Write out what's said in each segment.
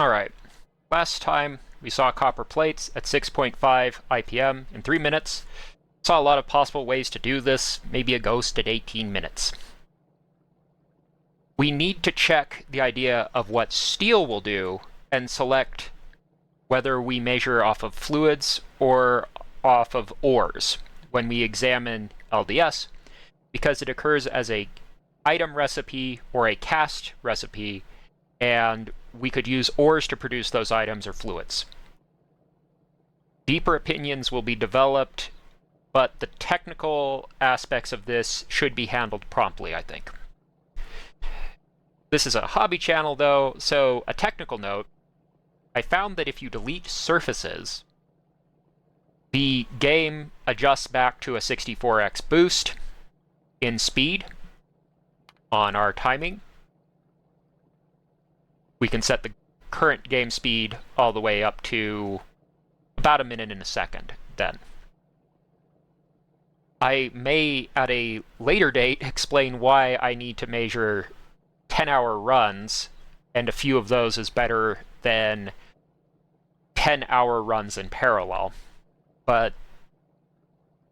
Alright, last time we saw copper plates at 6.5 IPM in 3 minutes. Saw a lot of possible ways to do this, maybe a ghost at 18 minutes. We need to check the idea of what steel will do and select whether we measure off of fluids or off of ores when we examine LDS, because it occurs as a item recipe or a cast recipe, and we could use ores to produce those items or fluids. Deeper opinions will be developed, but the technical aspects of this should be handled promptly, I think. This is a hobby channel, though, so a technical note. I found that if you delete surfaces, the game adjusts back to a 64x boost in speed on our timing. We can set the current game speed all the way up to about a minute and a second then. I may, at a later date, explain why I need to measure 10-hour runs, and a few of those is better than 10-hour runs in parallel. But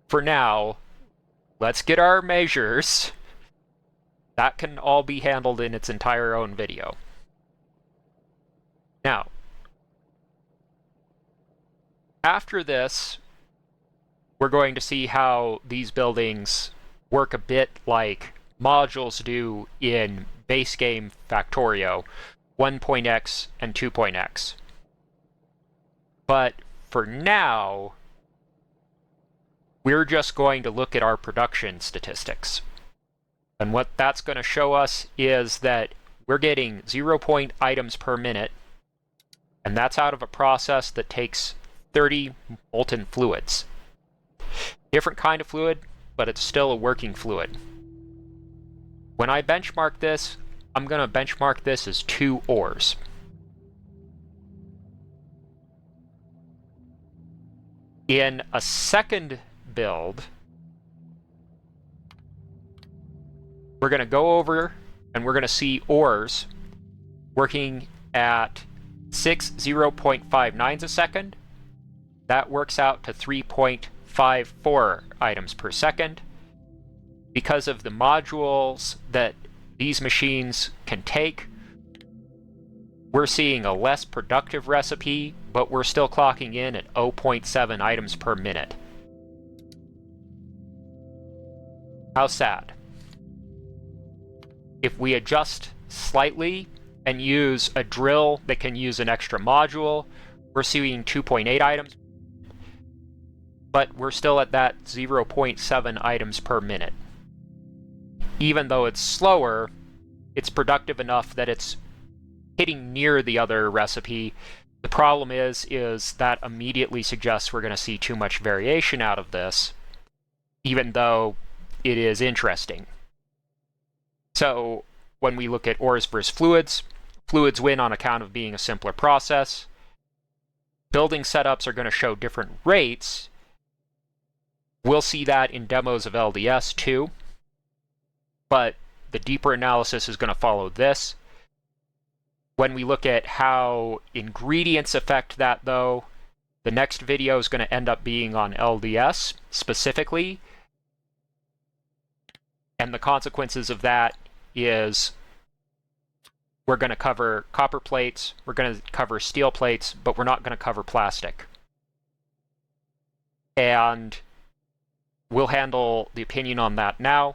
for now, let's get our measures. That can all be handled in its entire own video. Now, after this, we're going to see how these buildings work a bit like modules do in base game Factorio 1.x and 2.x. But for now, we're just going to look at our production statistics. And what that's going to show us is that we're getting 0 point items per minute, and that's out of a process that takes 30 molten fluids. Different kind of fluid, but it's still a working fluid. When I benchmark this, I'm going to benchmark this as 2 ores. In a second build, we're going to go over and we're going to see ores working at 6 0.59s a second. That works out to 3.54 items per second. Because of the modules that these machines can take, we're seeing a less productive recipe, but we're still clocking in at 0.7 items per minute. How sad. If we adjust slightly and use a drill that can use an extra module, we're seeing 2.8 items, but we're still at that 0.7 items per minute. Even though it's slower, it's productive enough that it's hitting near the other recipe. The problem is that immediately suggests we're going to see too much variation out of this, even though it is interesting. So when we look at ores versus fluids, fluids win on account of being a simpler process. Building setups are going to show different rates. We'll see that in demos of LDS too, but the deeper analysis is going to follow this. When we look at how ingredients affect that, though, the next video is going to end up being on LDS specifically, and the consequences of that is we're going to cover copper plates, we're going to cover steel plates, but we're not going to cover plastic. And we'll handle the opinion on that now,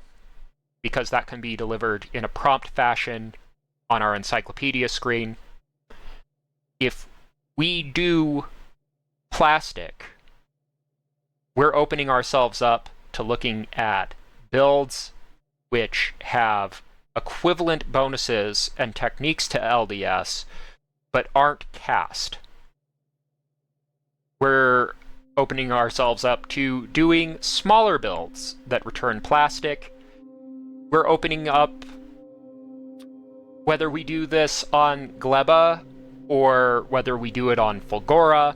because that can be delivered in a prompt fashion on our encyclopedia screen. If we do plastic, we're opening ourselves up to looking at builds which have equivalent bonuses and techniques to LDS, but aren't cast. We're opening ourselves up to doing smaller builds that return plastic. We're opening up whether we do this on Gleba or whether we do it on Fulgora.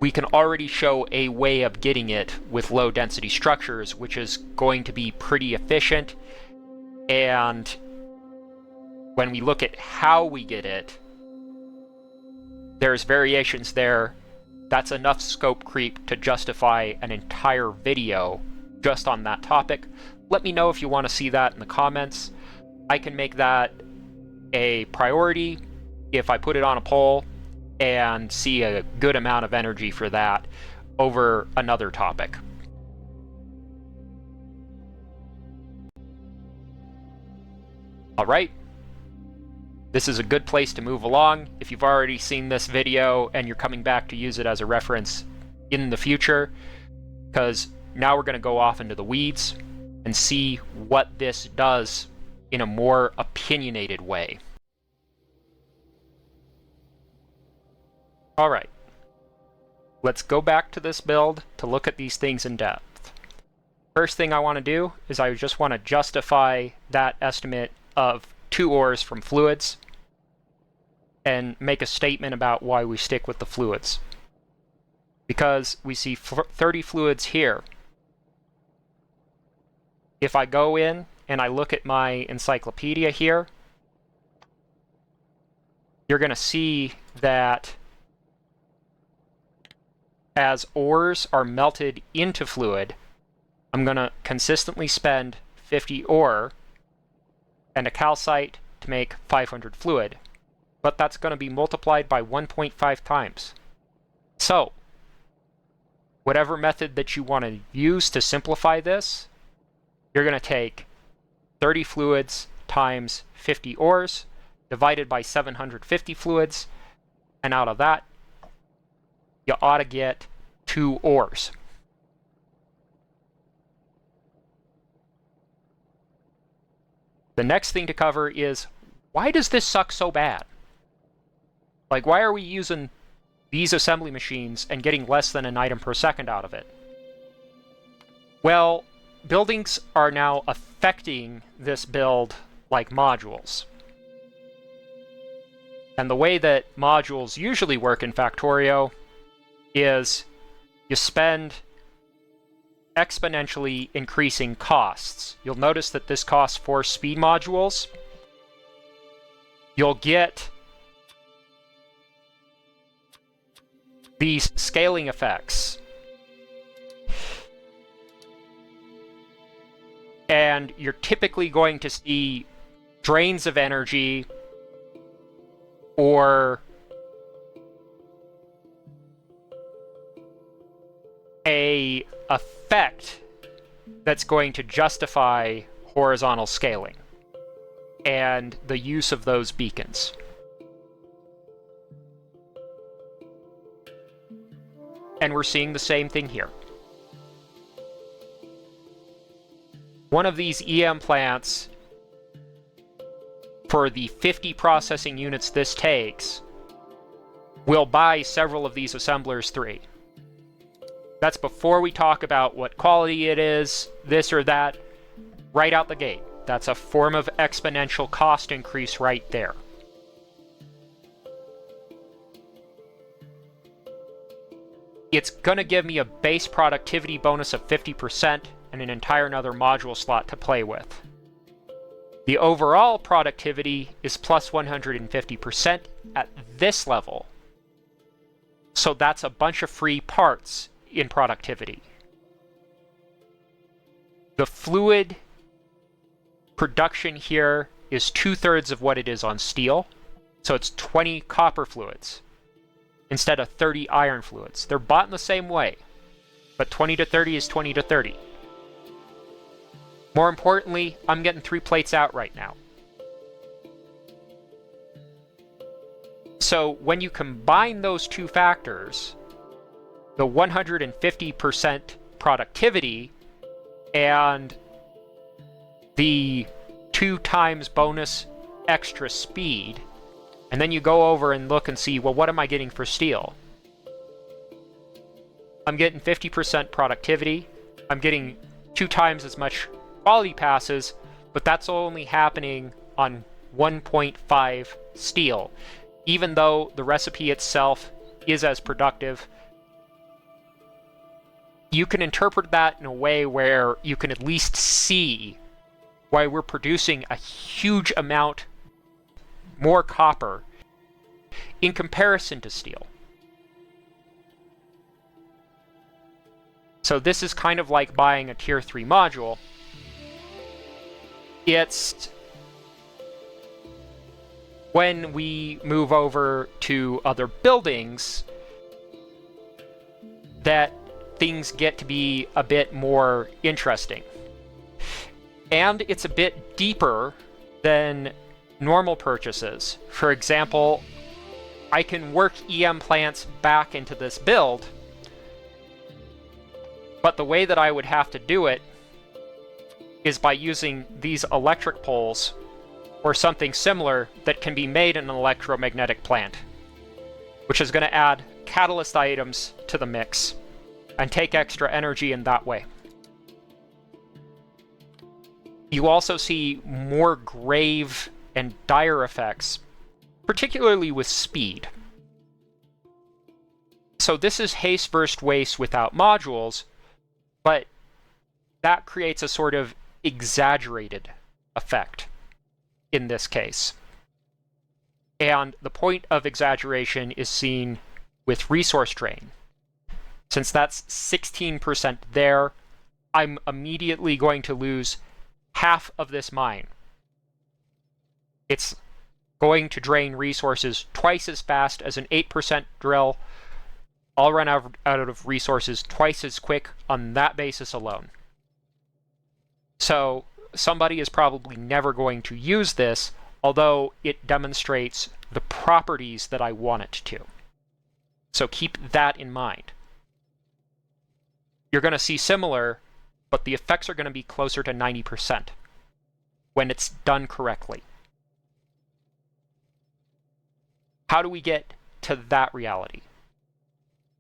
We can already show a way of getting it with low density structures, which is going to be pretty efficient, and when we look at how we get it, there's variations there. That's enough scope creep to justify an entire video just on that topic. Let me know if you want to see that in the comments. I can make that a priority if I put it on a poll and see a good amount of energy for that over another topic. All right. This is a good place to move along. If you've already seen this video and you're coming back to use it as a reference in the future, because now we're going to go off into the weeds and see what this does in a more opinionated way. All right, let's go back to this build to look at these things in depth. First thing I want to do is I just want to justify that estimate of 2 ores from fluids and make a statement about why we stick with the fluids. Because we see 30 fluids here. If I go in and I look at my encyclopedia here, you're going to see that as ores are melted into fluid, I'm going to consistently spend 50 ore and a calcite to make 500 fluid, but that's going to be multiplied by 1.5 times. So, whatever method that you want to use to simplify this, you're going to take 30 fluids times 50 ores divided by 750 fluids, and out of that, you ought to get 2 ores. The next thing to cover is, why does this suck so bad? Like, why are we using these assembly machines and getting less than an item per second out of it? Well, buildings are now affecting this build like modules. And the way that modules usually work in Factorio is you spend exponentially increasing costs. You'll notice that this costs 4 speed modules. You'll get these scaling effects. And you're typically going to see drains of energy or a effect that's going to justify horizontal scaling and the use of those beacons. And we're seeing the same thing here. One of these EM plants, for the 50 processing units this takes, will buy several of these assemblers 3. That's before we talk about what quality it is, this or that, right out the gate. That's a form of exponential cost increase right there. It's going to give me a base productivity bonus of 50% and an entire another module slot to play with. The overall productivity is plus 150% at this level. So that's a bunch of free parts in productivity. The fluid production here is 2/3 of what it is on steel. So it's 20 copper fluids instead of 30 iron fluids. They're bought in the same way, but 20 to 30 is 20 to 30. More importantly, I'm getting 3 plates out right now. So when you combine those 2 factors, the 150% productivity and the 2 times bonus extra speed, and then you go over and look and see, well, what am I getting for steel? I'm getting 50% productivity. I'm getting 2 times as much quality passes, but that's only happening on 1.5 steel. Even though the recipe itself is as productive, you can interpret that in a way where you can at least see why we're producing a huge amount more copper in comparison to steel. So this is kind of like buying a tier 3 module. It's when we move over to other buildings that things get to be a bit more interesting. And it's a bit deeper than normal purchases. For example, I can work EM plants back into this build, but the way that I would have to do it is by using these electric poles or something similar that can be made in an electromagnetic plant, which is going to add catalyst items to the mix and take extra energy in that way. You also see more grave and dire effects, particularly with speed. So this is haste versus waste without modules, but that creates a sort of exaggerated effect in this case. And the point of exaggeration is seen with resource drain. Since that's 16% there, I'm immediately going to lose half of this mine. It's going to drain resources twice as fast as an 8% drill. I'll run out of resources twice as quick on that basis alone. So somebody is probably never going to use this, although it demonstrates the properties that I want it to. So keep that in mind. You're going to see similar, but the effects are going to be closer to 90% when it's done correctly. How do we get to that reality?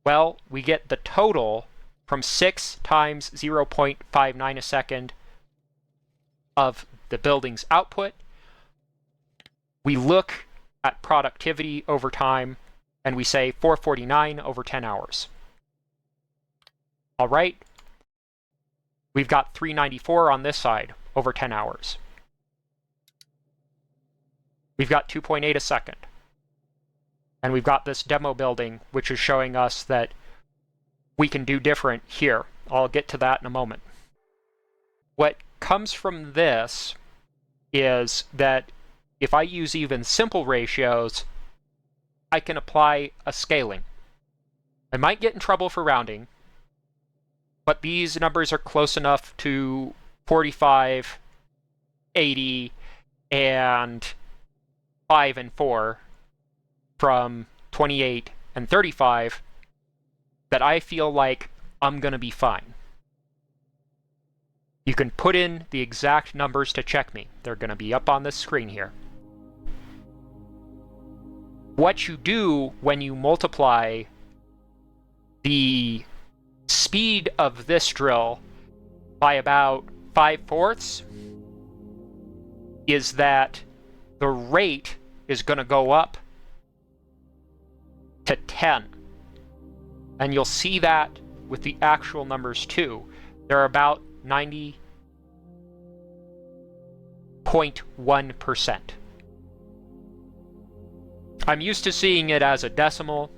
Well, we get the total from 6 times 0.59 a second of the building's output. We look at productivity over time, and we say 449 over 10 hours. All right, we've got 394 on this side over 10 hours. We've got 2.8 a second. And we've got this demo building, which is showing us that we can do different here. I'll get to that in a moment. What comes from this is that if I use even simple ratios, I can apply a scaling. I might get in trouble for rounding, but these numbers are close enough to 45, 80, and 5 and 4 from 28 and 35 that I feel like I'm going to be fine. You can put in the exact numbers to check me. They're going to be up on this screen here. What you do when you multiply the speed of this drill by about 5/4 is that the rate is going to go up to 10. And you'll see that with the actual numbers too. They're about 90.1%. I'm used to seeing it as a decimal.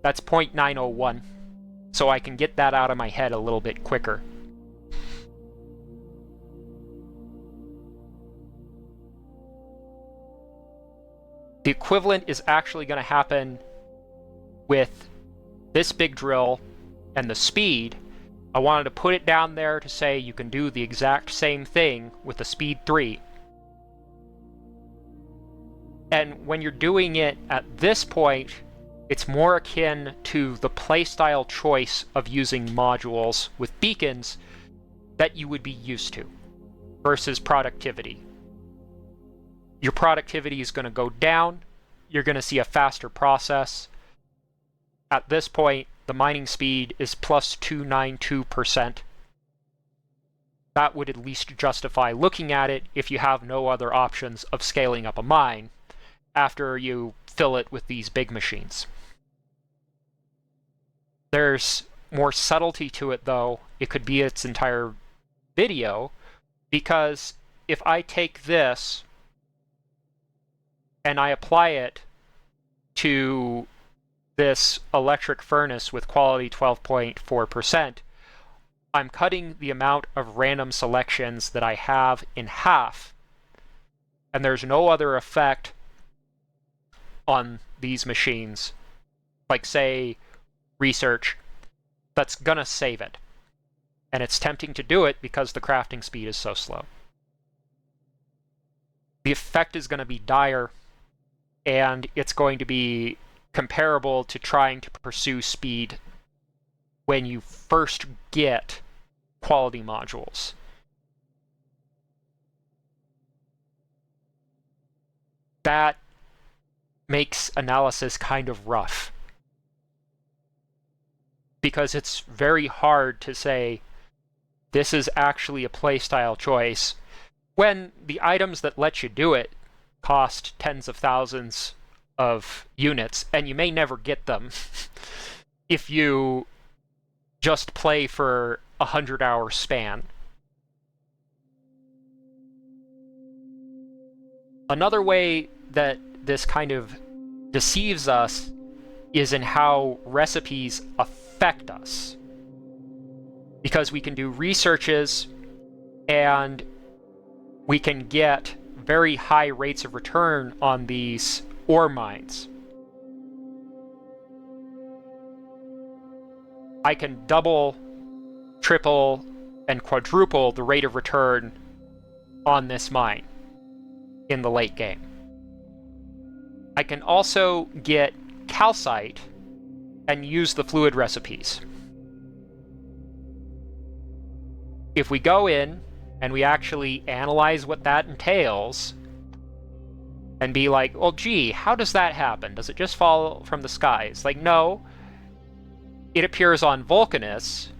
That's 0.901. So I can get that out of my head a little bit quicker. The equivalent is actually going to happen with this big drill and the speed. I wanted to put it down there to say you can do the exact same thing with the speed 3. And when you're doing it at this point, it's more akin to the playstyle choice of using modules with beacons that you would be used to versus productivity. Your productivity is going to go down. You're going to see a faster process. At this point, the mining speed is plus 292%. That would at least justify looking at it if you have no other options of scaling up a mine after you fill it with these big machines. There's more subtlety to it, though. It could be its entire video, because if I take this and I apply it to this electric furnace with quality 12.4%, I'm cutting the amount of random selections that I have in half, and there's no other effect on these machines, like say research, that's gonna save it. And it's tempting to do it because the crafting speed is so slow. The effect is going to be dire, and it's going to be comparable to trying to pursue speed when you first get quality modules. That makes analysis kind of rough, because it's very hard to say this is actually a playstyle choice when the items that let you do it cost tens of thousands of units, and you may never get them if you just play for a 100-hour span. Another way that this kind of deceives us is in how recipes affect us. Because we can do researches and we can get very high rates of return on these ore mines. I can double, triple, and quadruple the rate of return on this mine in the late game. I can also get calcite and use the fluid recipes. If we go in and we actually analyze what that entails and be like, well, gee, how does that happen? Does it just fall from the skies? Like, no. It appears on Vulcanus.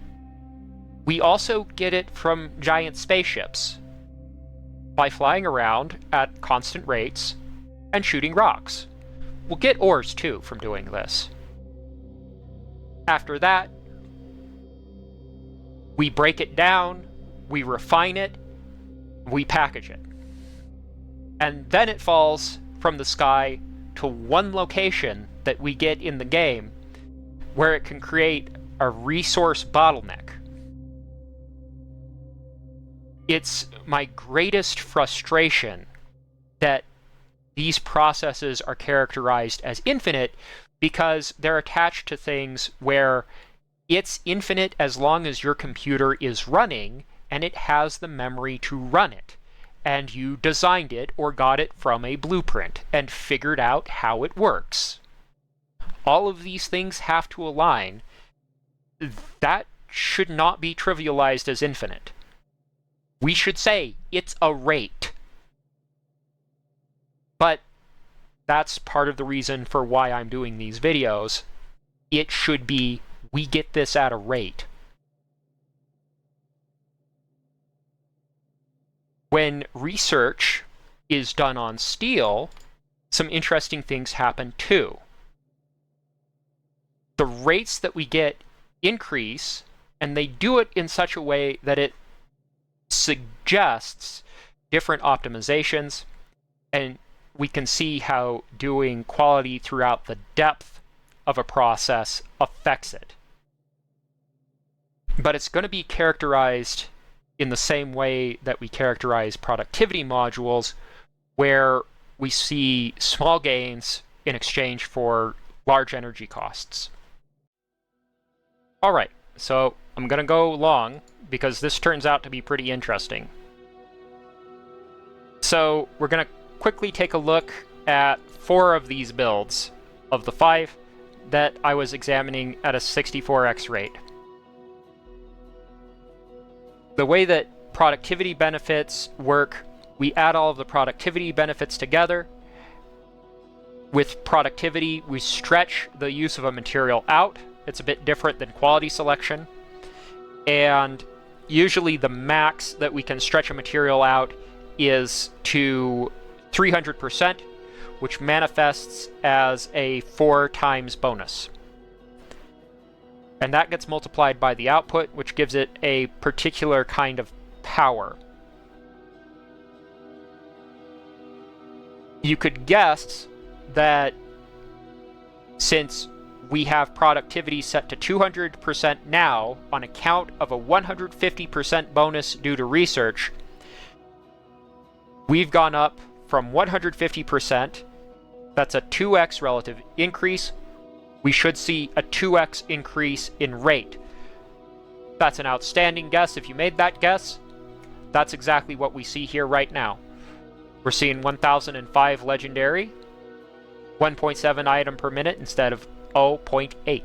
We also get it from giant spaceships by flying around at constant rates and shooting rocks. We'll get ores, too, from doing this. After that, we break it down, we refine it, we package it. And then it falls from the sky to one location that we get in the game where it can create a resource bottleneck. It's my greatest frustration that these processes are characterized as infinite because they're attached to things where it's infinite as long as your computer is running and it has the memory to run it, and you designed it or got it from a blueprint and figured out how it works. All of these things have to align. That should not be trivialized as infinite. We should say it's a rate. But that's part of the reason for why I'm doing these videos. It should be, we get this at a rate. When research is done on steel, some interesting things happen too. The rates that we get increase, and they do it in such a way that it suggests different optimizations, and we can see how doing quality throughout the depth of a process affects it. But it's going to be characterized in the same way that we characterize productivity modules, where we see small gains in exchange for large energy costs. Alright, so I'm going to go long because this turns out to be pretty interesting. So we're going to quickly take a look at 4 of these builds of the 5 that I was examining at a 64x rate. The way that productivity benefits work, we add all of the productivity benefits together. With productivity, we stretch the use of a material out. It's a bit different than quality selection. And usually the max that we can stretch a material out is to 300%, which manifests as a 4 times bonus. And that gets multiplied by the output, which gives it a particular kind of power. You could guess that since we have productivity set to 200% now on account of a 150% bonus due to research, we've gone up from 150%, that's a 2x relative increase. We should see a 2x increase in rate. That's an outstanding guess. If you made that guess, that's exactly what we see here right now. We're seeing 1005 legendary, 1.7 item per minute instead of 0.8.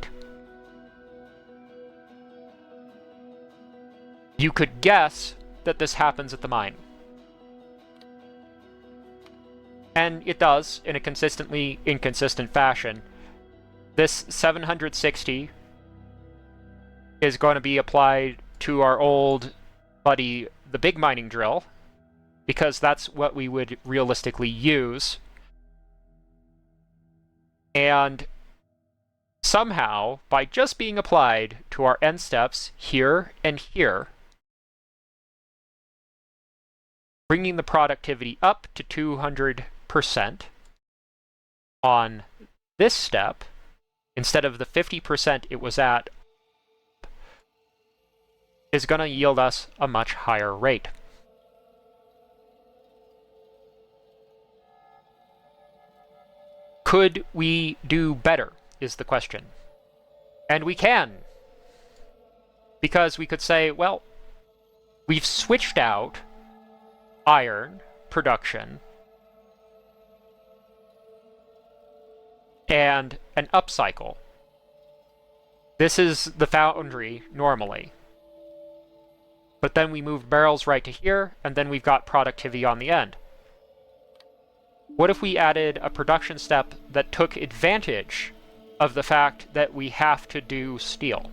You could guess that this happens at the mine. And it does in a consistently inconsistent fashion. This 760 is going to be applied to our old buddy, the big mining drill, because that's what we would realistically use. And somehow, by just being applied to our end steps here and here, bringing the productivity up to 200% on this step, instead of the 50% it was at, is going to yield us a much higher rate. Could we do better, is the question. And we can. Because we could say, well, we've switched out iron production and an upcycle. This is the foundry normally. But then we moved barrels right to here, and then we've got productivity on the end. What if we added a production step that took advantage of the fact that we have to do steel?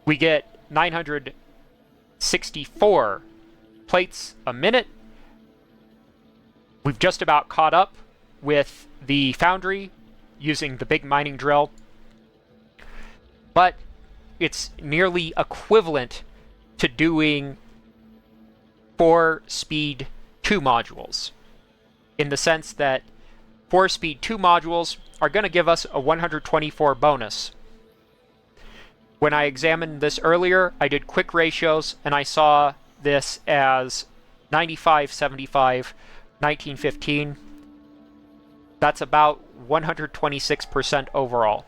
We get 964 plates a minute. We've just about caught up with the foundry using the big mining drill. But it's nearly equivalent to doing 4 speed 2 modules, in the sense that 4 speed 2 modules are going to give us a 124 bonus. When I examined this earlier, I did quick ratios, and I saw this as 95, 75, 1915. That's about 126% overall.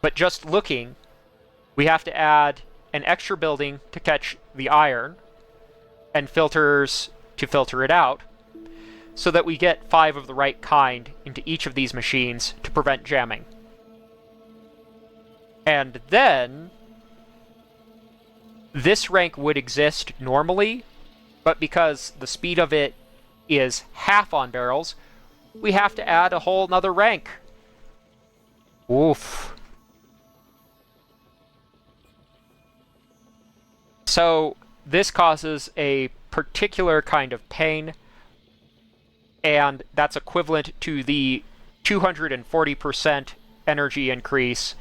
But just looking, we have to add an extra building to catch the iron and filters to filter it out, so that we get 5 of the right kind into each of these machines to prevent jamming. And then this rank would exist normally, but because the speed of it is half on barrels, we have to add a whole nother rank. Oof. So this causes a particular kind of pain, and that's equivalent to the 240% energy increase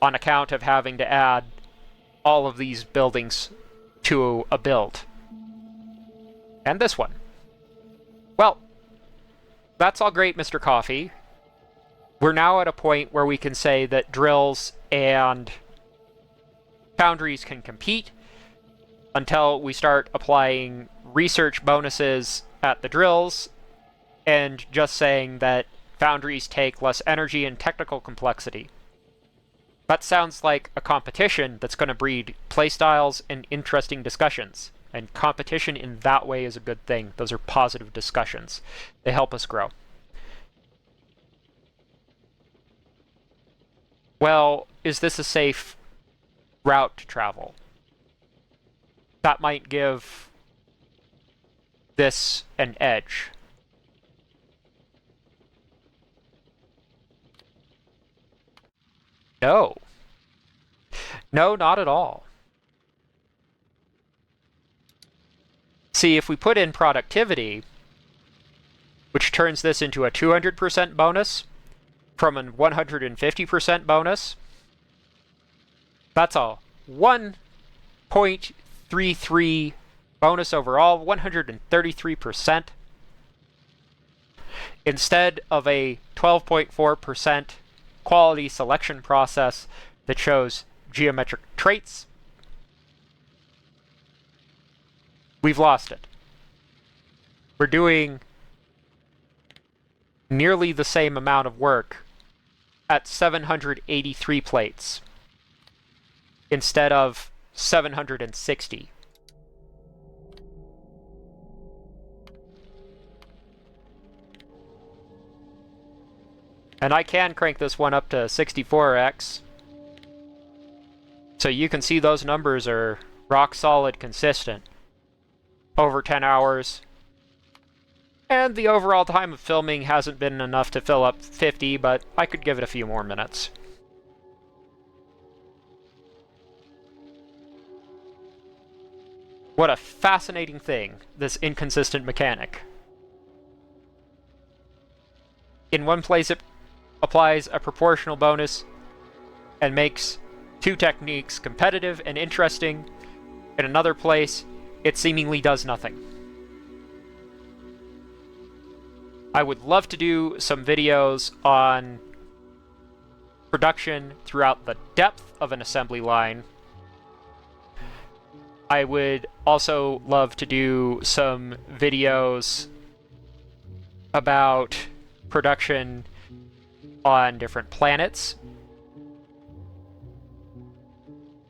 on account of having to add all of these buildings to a build. And this one. Well, that's all great, Mr. Kofi. We're now at a point where we can say that drills and foundries can compete, until we start applying research bonuses at the drills and just saying that foundries take less energy and technical complexity. That sounds like a competition that's going to breed playstyles and interesting discussions. And competition in that way is a good thing. Those are positive discussions. They help us grow. Well, is this a safe route to travel? That might give this an edge. No. No, not at all. See, if we put in productivity, which turns this into a 200% bonus from a 150% bonus, that's a 1.3 0.33 bonus overall, 133%, instead of a 12.4% quality selection process that shows geometric traits. We've lost it. We're doing nearly the same amount of work at 783 plates instead of 760. And I can crank this one up to 64x. So you can see those numbers are rock solid consistent. Over 10 hours. And the overall time of filming hasn't been enough to fill up 50, but I could give it a few more minutes. What a fascinating thing, this inconsistent mechanic. In one place it applies a proportional bonus and makes two techniques competitive and interesting. In another place, it seemingly does nothing. I would love to do some videos on production throughout the depth of an assembly line. I would also love to do some videos about production on different planets.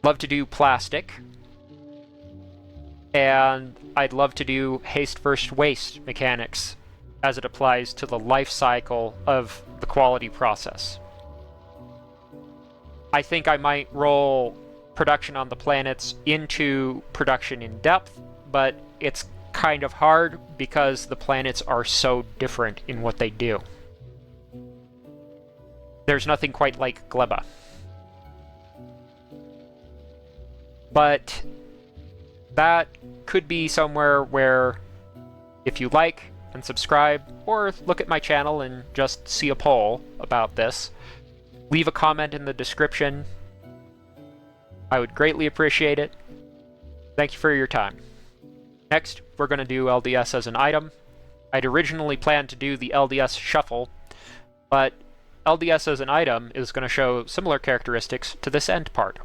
Love to do plastic. And I'd love to do haste versus waste mechanics as it applies to the life cycle of the quality process. I think I might roll production on the planets into production in depth, but it's kind of hard because the planets are so different in what they do. There's nothing quite like Gleba. But that could be somewhere where, if you like and subscribe, or look at my channel and just see a poll about this, leave a comment in the description. I would greatly appreciate it. Thank you for your time. Next, we're going to do LDS as an item. I'd originally planned to do the LDS shuffle, but LDS as an item is going to show similar characteristics to this end part.